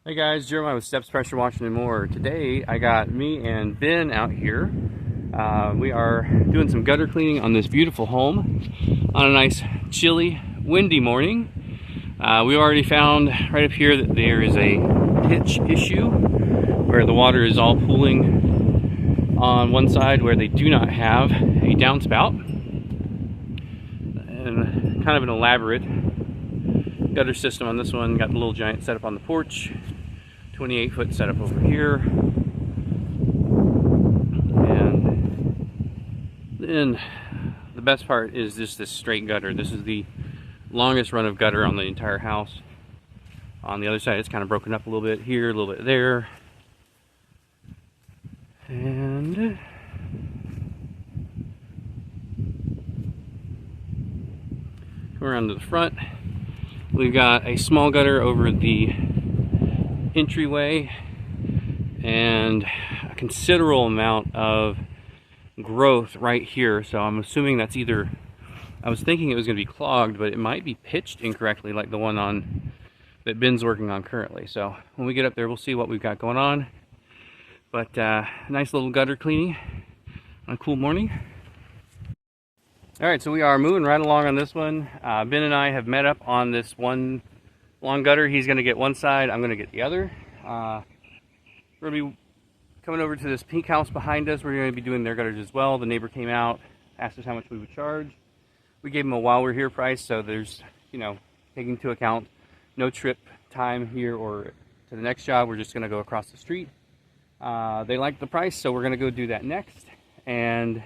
Hey guys, Jeremiah with Steps Pressure Washing and More. Today I got me and Ben out here. We are doing some gutter cleaning on this beautiful home on a nice chilly windy morning. We already found right up here that there is a pitch issue where the water is all pooling on one side where they do not have a downspout, and kind of an elaborate gutter system on this one. Got the little giant setup on the porch, 28-foot setup over here, and then the best part is just this straight gutter. This is the longest run of gutter on the entire house. On the other side it's kind of broken up a little bit here, a little bit there, and come around to the front. We've got a small gutter over the entryway and a considerable amount of growth right here, so I'm assuming that's either, I was thinking it was going to be clogged, but it might be pitched incorrectly like the one on that Ben's working on currently. So when we get up there we'll see what we've got going on, but nice little gutter cleaning on a cool morning. Alright, so we are moving right along on this one. Ben and I have met up on this one long gutter. He's going to get one side, I'm going to get the other. We're going to be coming over to this pink house behind us. We're going to be doing their gutters as well. The neighbor came out, asked us how much we would charge. We gave him a while we're here price, so there's, you know, taking into account no trip time here or to the next job. We're just going to go across the street. They liked the price, so we're going to go do that next. And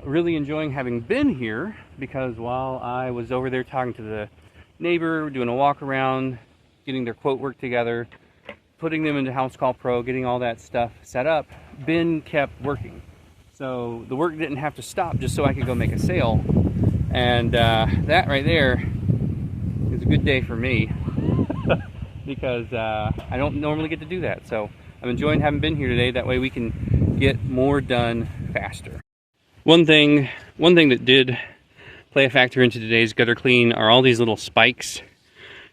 really enjoying having been here, because while I was over there talking to the neighbor, doing a walk around, getting their quote work together, putting them into House Call Pro, getting all that stuff set up, Ben kept working. So the work didn't have to stop just so I could go make a sale. And that right there is a good day for me because I don't normally get to do that. So I'm enjoying having been here today. That way we can get more done faster. One thing that did play a factor into today's gutter clean are all these little spikes.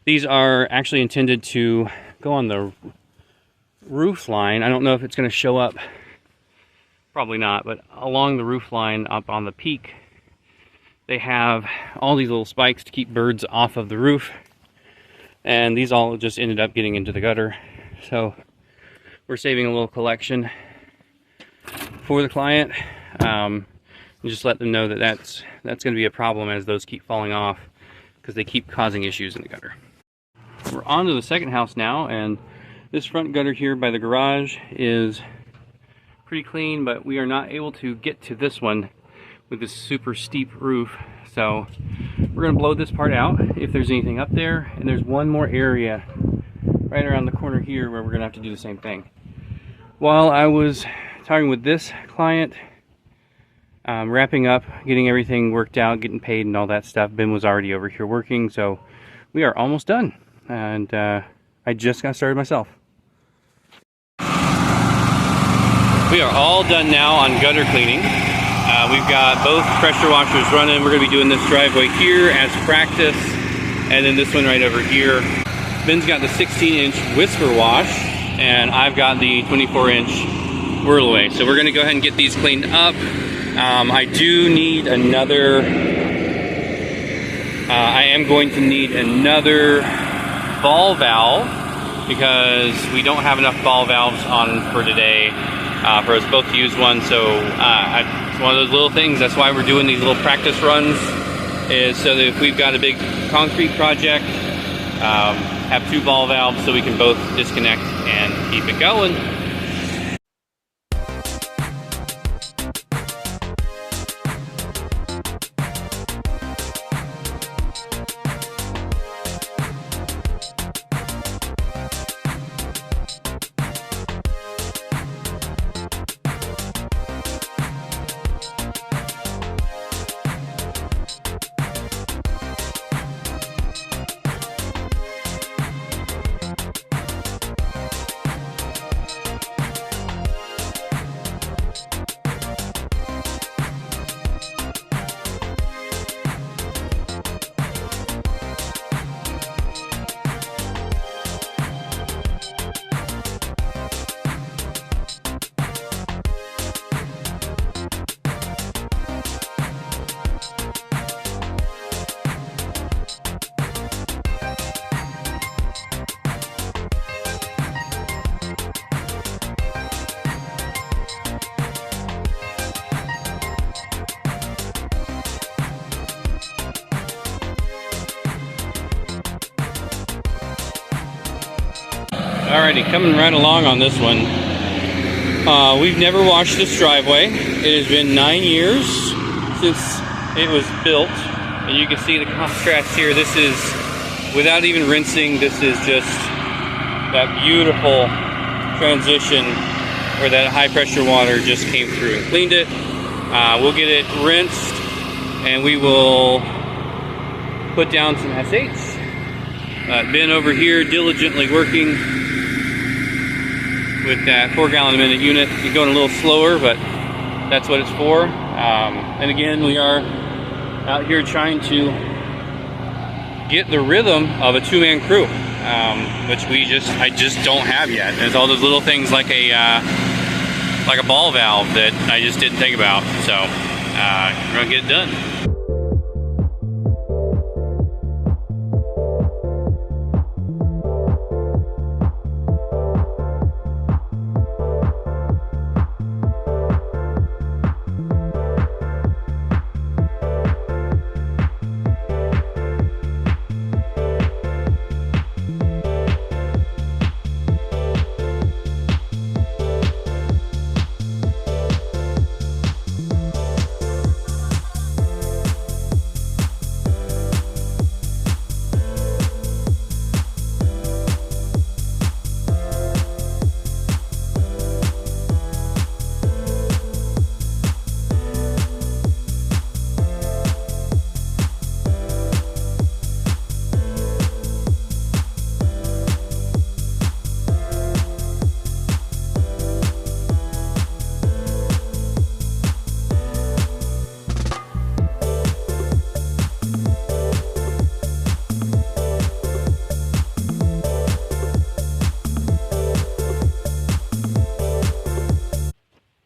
These are actually intended to go on the roof line. I don't know if it's going to show up, probably not, but along the roof line up on the peak they have all these little spikes to keep birds off of the roof, and these all just ended up getting into the gutter. So we're saving a little collection for the client. Just let them know that that's going to be a problem as those keep falling off, because they keep causing issues in the gutter. We're on to the second house now, and this front gutter here by the garage is pretty clean, but we are not able to get to this one with this super steep roof. So we're going to blow this part out if there's anything up there, and there's one more area right around the corner here where we're going to have to do the same thing. While I was talking with this client, wrapping up, getting everything worked out, getting paid and all that stuff, Ben was already over here working, so we are almost done. And I just got started myself. We are all done now on gutter cleaning. We've got both pressure washers running. We're going to be doing this driveway here as practice, and then this one right over here. Ben's got the 16-inch whisper wash, and I've got the 24-inch whirl away. So we're going to go ahead and get these cleaned up. I do need another, I am going to need another ball valve, because we don't have enough ball valves on for today for us both to use one. So it's one of those little things. That's why we're doing these little practice runs, is so that if we've got a big concrete project, have two ball valves so we can both disconnect and keep it going. Alrighty, coming right along on this one. We've never washed this driveway. It has been 9 years since it was built, and you can see the contrast here. This is without even rinsing. This is just that beautiful transition where that high pressure water just came through and cleaned it. We'll get it rinsed and we will put down some SH. Ben over here diligently working with that 4 gallon a minute unit. You're going a little slower, but that's what it's for. And again, we are out here trying to get the rhythm of a 2-man crew, which I just don't have yet. There's all those little things like a ball valve that I just didn't think about. So we're gonna get it done.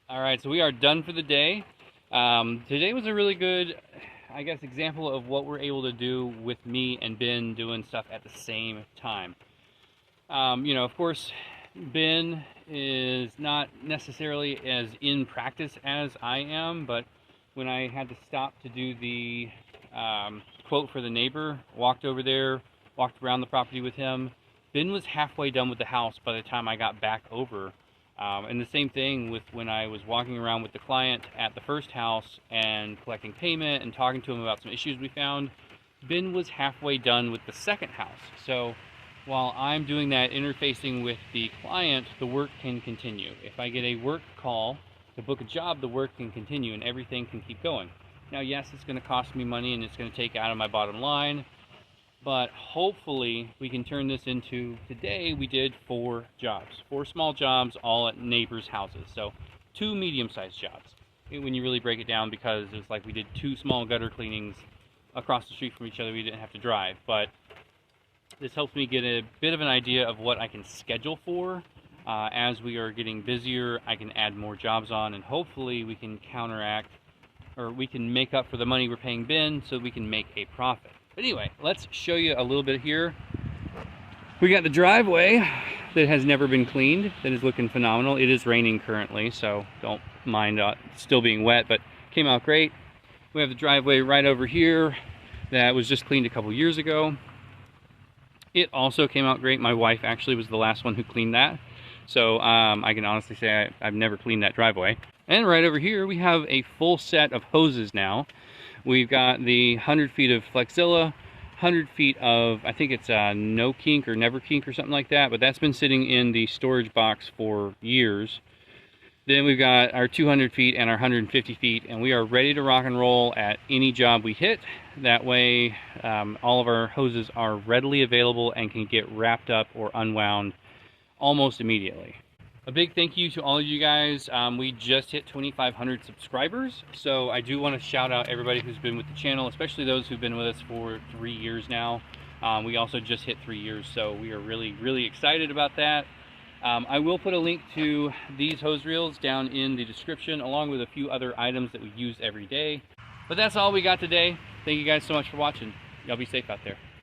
Alright, so we are done for the day. Today was a really good, I guess, example of what we're able to do with me and Ben doing stuff at the same time. You know, of course, Ben is not necessarily as in practice as I am, but when I had to stop to do the quote for the neighbor, walked over there, walked around the property with him. Ben was halfway done with the house by the time I got back over. And the same thing with when I was walking around with the client at the first house and collecting payment and talking to him about some issues we found. Ben was halfway done with the second house. So while I'm doing that interfacing with the client, the work can continue. If I get a work call to book a job, the work can continue and everything can keep going. Now, yes, it's going to cost me money and it's going to take out of my bottom line, but hopefully we can turn this into, today we did 4 jobs, 4 small jobs, all at neighbors' houses. So 2 medium-sized jobs when you really break it down, because it was like we did 2 small gutter cleanings across the street from each other. We didn't have to drive, but this helps me get a bit of an idea of what I can schedule for. As we are getting busier, I can add more jobs on, and hopefully we can counteract, or we can make up for the money we're paying Ben so we can make a profit. But anyway, let's show you a little bit here. We got the driveway that has never been cleaned, that is looking phenomenal. It is raining currently, so don't mind still being wet, but came out great. We have the driveway right over here that was just cleaned a couple years ago. It also came out great. My wife actually was the last one who cleaned that. So I can honestly say I've never cleaned that driveway. And right over here, we have a full set of hoses now. We've got the 100 feet of Flexzilla, 100 feet of, I think it's No Kink or Never Kink or something like that, but that's been sitting in the storage box for years. Then we've got our 200 feet and our 150 feet, and we are ready to rock and roll at any job we hit. That way, all of our hoses are readily available and can get wrapped up or unwound almost immediately. A big thank you to all of you guys. We just hit 2,500 subscribers, so I do want to shout out everybody who's been with the channel, especially those who've been with us for 3 years now. We also just hit 3 years, so we are really excited about that. I will put a link to these hose reels down in the description, along with a few other items that we use every day. But that's all we got today. Thank you guys so much for watching. Y'all be safe out there.